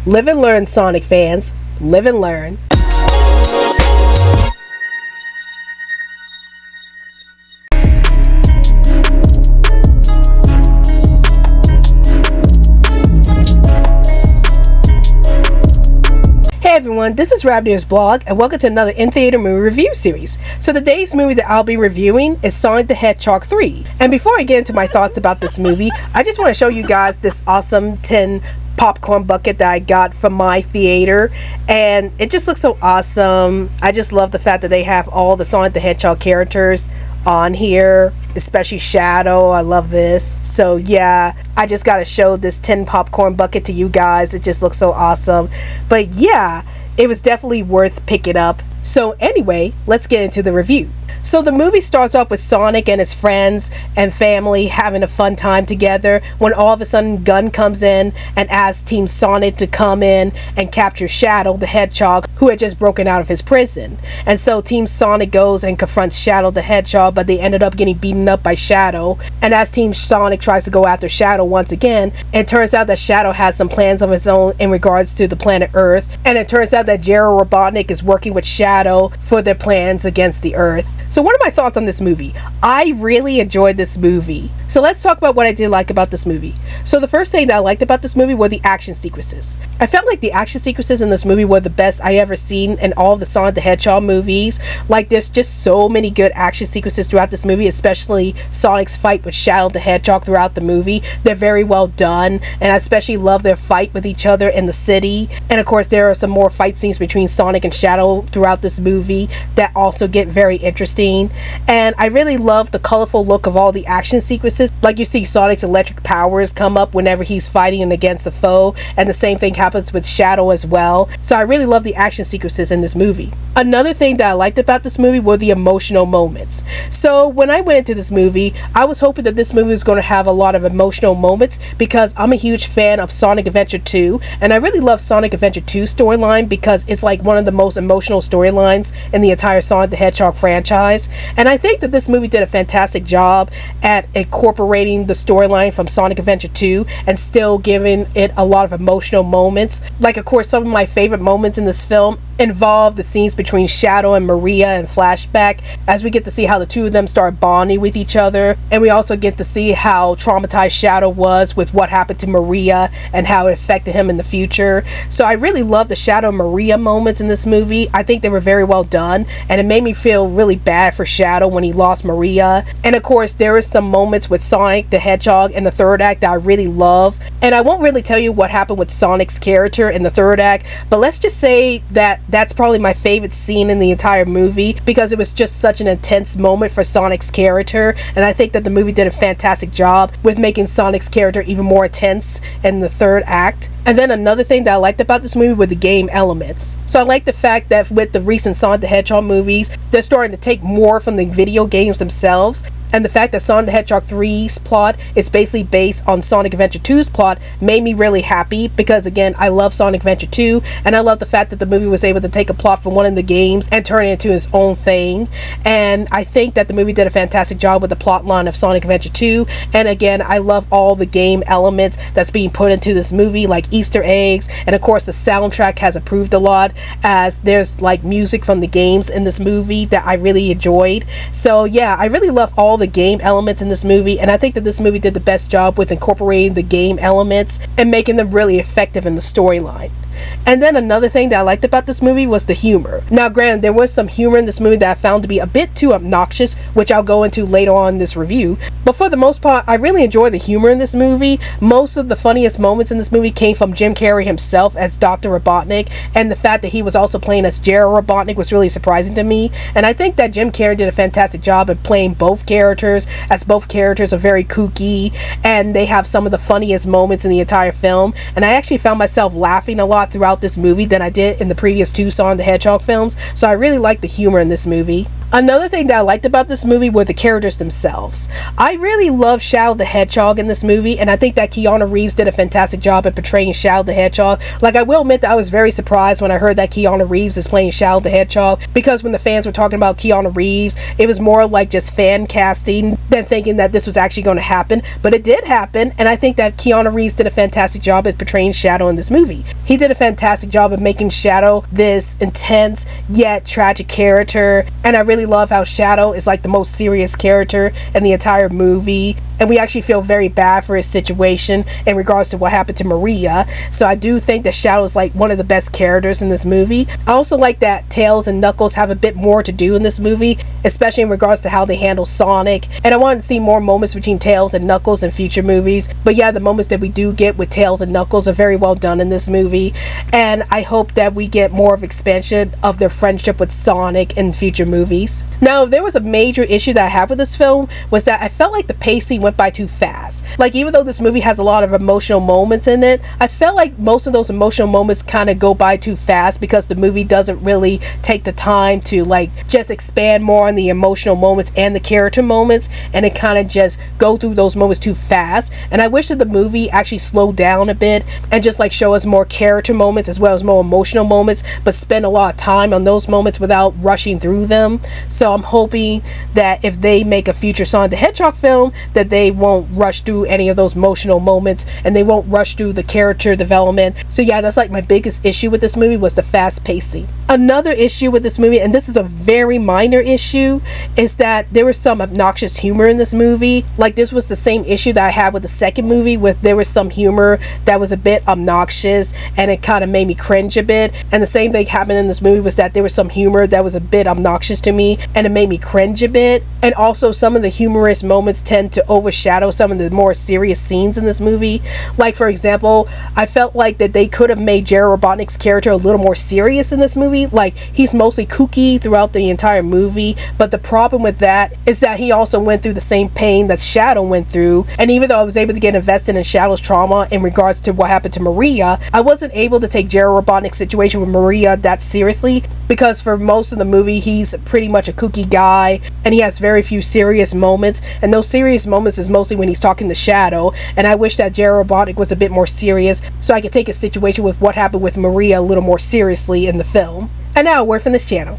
Live and learn, Sonic fans. Live and learn. Hey everyone, this is Rabbitearsblog and welcome to another in-theater movie review series. So today's movie that I'll be reviewing is Sonic the Hedgehog 3. And before I get into my thoughts about this movie, I just want to show you guys this awesome tin popcorn bucket that I got from my theater, and it just looks so awesome. I just love the fact that they have all the Sonic the Hedgehog characters on here, especially Shadow. I love this. So yeah, I just gotta show this tin popcorn bucket to you guys. It just looks so awesome. But yeah, it was definitely worth picking up. So anyway, let's get into the review. So the movie starts off with Sonic and his friends and family having a fun time together when all of a sudden Gun comes in and asks Team Sonic to come in and capture Shadow the Hedgehog, who had just broken out of his prison. And so Team Sonic goes and confronts Shadow the Hedgehog, but they ended up getting beaten up by Shadow. And as Team Sonic tries to go after Shadow once again, it turns out that Shadow has some plans of his own in regards to the planet Earth. And it turns out that Gerald Robotnik is working with Shadow for their plans against the Earth. So what are my thoughts on this movie? I really enjoyed this movie. So let's talk about what I did like about this movie. So the first thing that I liked about this movie were the action sequences. I felt like the action sequences in this movie were the best I ever seen in all of the Sonic the Hedgehog movies. Like, there's just so many good action sequences throughout this movie, especially Sonic's fight with Shadow the Hedgehog throughout the movie. They're very well done, and I especially love their fight with each other in the city. And of course, there are some more fight scenes between Sonic and Shadow throughout this movie that also get very interesting. And I really love the colorful look of all the action sequences. Like, you see Sonic's electric powers come up whenever he's fighting against a foe, and the same thing happens with Shadow as well. So I really love the action sequences in this movie. Another thing that I liked about this movie were the emotional moments. So when I went into this movie, I was hoping that this movie was going to have a lot of emotional moments because I'm a huge fan of Sonic Adventure 2, and I really love Sonic Adventure 2 storyline because it's like one of the most emotional storylines in the entire Sonic the Hedgehog franchise. And I think that this movie did a fantastic job at incorporating the storyline from Sonic Adventure 2 and still giving it a lot of emotional moments. Like, of course, some of my favorite moments in this film involve the scenes between Shadow and Maria in flashback, as we get to see how the two of them start bonding with each other, and we also get to see how traumatized Shadow was with what happened to Maria and how it affected him in the future. So I really love the Shadow and Maria moments in this movie. I think they were very well done, and it made me feel really bad for Shadow when he lost Maria. And of course, there is some moments with Sonic the Hedgehog in the third act that I really love, and I won't really tell you what happened with Sonic's character in the third act, but let's just say that that's probably my favorite scene in the entire movie because it was just such an intense moment for Sonic's character, and I think that the movie did a fantastic job with making Sonic's character even more intense in the third act. And then another thing that I liked about this movie were the game elements. So I like the fact that with the recent Sonic the Hedgehog movies, they're starting to take more from the video games themselves. And the fact that Sonic the Hedgehog 3's plot is basically based on Sonic Adventure 2's plot made me really happy because, again, I love Sonic Adventure 2, and I love the fact that the movie was able to take a plot from one of the games and turn it into its own thing. And I think that the movie did a fantastic job with the plot line of Sonic Adventure 2. And again, I love all the game elements that's being put into this movie, like Easter eggs, and of course the soundtrack has improved a lot, as there's like music from the games in this movie that I really enjoyed. So yeah, I really love all the game elements in this movie, and I think that this movie did the best job with incorporating the game elements and making them really effective in the storyline. And then another thing that I liked about this movie was the humor. Now granted, there was some humor in this movie that I found to be a bit too obnoxious, which I'll go into later on in this review, but for the most part, I really enjoyed the humor in this movie. Most of the funniest moments in this movie came from Jim Carrey himself as Dr. Robotnik, and the fact that he was also playing as Gerald Robotnik was really surprising to me. And I think that Jim Carrey did a fantastic job of playing both characters, as both characters are very kooky, and they have some of the funniest moments in the entire film. And I actually found myself laughing a lot throughout this movie than I did in the previous two Sonic the Hedgehog films, so I really like the humor in this movie. Another thing that I liked about this movie were the characters themselves. I really love Shadow the Hedgehog in this movie, and I think that Keanu Reeves did a fantastic job at portraying Shadow the Hedgehog. Like, I will admit that I was very surprised when I heard that Keanu Reeves is playing Shadow the Hedgehog, because when the fans were talking about Keanu Reeves, it was more like just fan casting than thinking that this was actually going to happen. But it did happen, and I think that Keanu Reeves did a fantastic job at portraying Shadow in this movie. He did a fantastic job of making Shadow this intense yet tragic character, and I really love how Shadow is like the most serious character in the entire movie, and we actually feel very bad for his situation in regards to what happened to Maria. So I do think that Shadow is like one of the best characters in this movie. I also like that Tails and Knuckles have a bit more to do in this movie, especially in regards to how they handle Sonic, and I wanted to see more moments between Tails and Knuckles in future movies. But yeah, the moments that we do get with Tails and Knuckles are very well done in this movie, and I hope that we get more of expansion of their friendship with Sonic in future movies. Now, if there was a major issue that I have with this film, was that I felt like the pacing went by too fast. Like, even though this movie has a lot of emotional moments in it, I felt like most of those emotional moments kind of go by too fast, because the movie doesn't really take the time to like just expand more on the emotional moments and the character moments, and it kind of just go through those moments too fast. And I wish that the movie actually slowed down a bit and just like show us more character moments as well as more emotional moments, but spend a lot of time on those moments without rushing through them. So I'm hoping that if they make a future Sonic the Hedgehog film, that they won't rush through any of those emotional moments, and they won't rush through the character development. So yeah, that's like my biggest issue with this movie, was the fast pacing. Another issue with this movie, and this is a very minor issue, is that there was some obnoxious humor in this movie. Like, this was the same issue that I had with the second movie, with there was some humor that was a bit obnoxious and it kind of made me cringe a bit. And the same thing happened in this movie, was that there was some humor that was a bit obnoxious to me and it made me cringe a bit. And also, some of the humorous moments tend to overshadow some of the more serious scenes in this movie. Like, for example, I felt like that they could have made Jared Robotnik's character a little more serious in this movie. Like, he's mostly kooky throughout the entire movie, but the problem with that is that he also went through the same pain that Shadow went through. And even though I was able to get invested in Shadow's trauma in regards to what happened to Maria, I wasn't able to take Jared Robotnik's situation with Maria that seriously, because for most of the movie he's pretty much a kooky guy and he has very few serious moments, and those serious moments is mostly when he's talking to Shadow. And I wish that Jared Robotnik was a bit more serious so I could take a situation with what happened with Maria a little more seriously in the film. And now a word from this channel.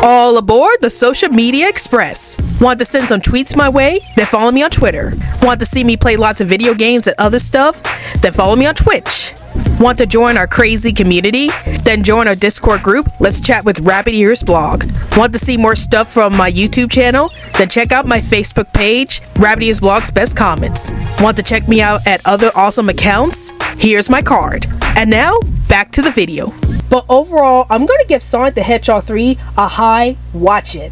All aboard the Social Media Express. Want to send some tweets my way? Then follow me on Twitter. Want to see me play lots of video games and other stuff? Then follow me on Twitch. Want to join our crazy community? Then join our Discord group. Let's chat with Rabbitearsblog. Want to see more stuff from my YouTube channel? Then check out my Facebook page, Rabbitearsblog's Best Comments. Want to check me out at other awesome accounts? Here's my card. And now, back to the video. But overall, I'm going to give Sonic the Hedgehog 3 a high watch it.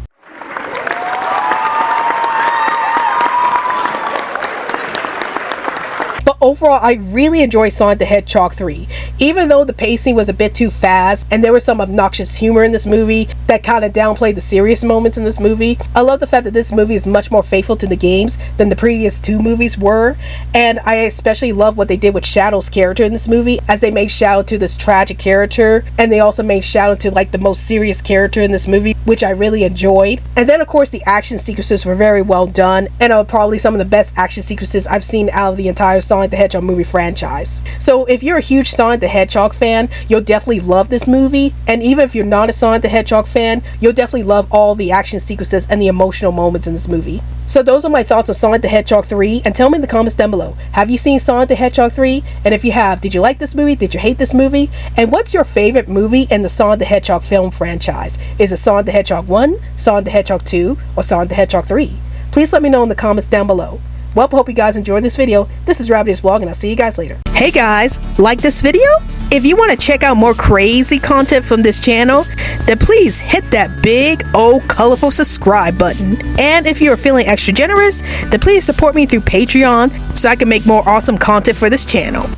Overall, I really enjoyed Sonic the Hedgehog 3. Even though the pacing was a bit too fast and there was some obnoxious humor in this movie that kind of downplayed the serious moments in this movie, I love the fact that this movie is much more faithful to the games than the previous two movies were. And I especially love what they did with Shadow's character in this movie, as they made Shadow to this tragic character, and they also made Shadow to like the most serious character in this movie, which I really enjoyed. And then of course the action sequences were very well done, and are probably some of the best action sequences I've seen out of the entire Sonic the Hedgehog movie franchise. So if you're a huge Sonic the Hedgehog fan, you'll definitely love this movie. And even if you're not a Sonic the Hedgehog fan, you'll definitely love all the action sequences and the emotional moments in this movie. So those are my thoughts on Sonic the Hedgehog 3, and tell me in the comments down below, have you seen Sonic the Hedgehog 3? And if you have, did you like this movie? Did you hate this movie? And what's your favorite movie in the Sonic the Hedgehog film franchise? Is it Sonic the Hedgehog 1, Sonic the Hedgehog 2, or Sonic the Hedgehog 3? Please let me know in the comments down below. Well, hope you guys enjoyed this video. This is Rabbitearsblog, and I'll see you guys later. Hey guys, like this video? If you want to check out more crazy content from this channel, then please hit that big old colorful subscribe button. And if you are feeling extra generous, then please support me through Patreon so I can make more awesome content for this channel.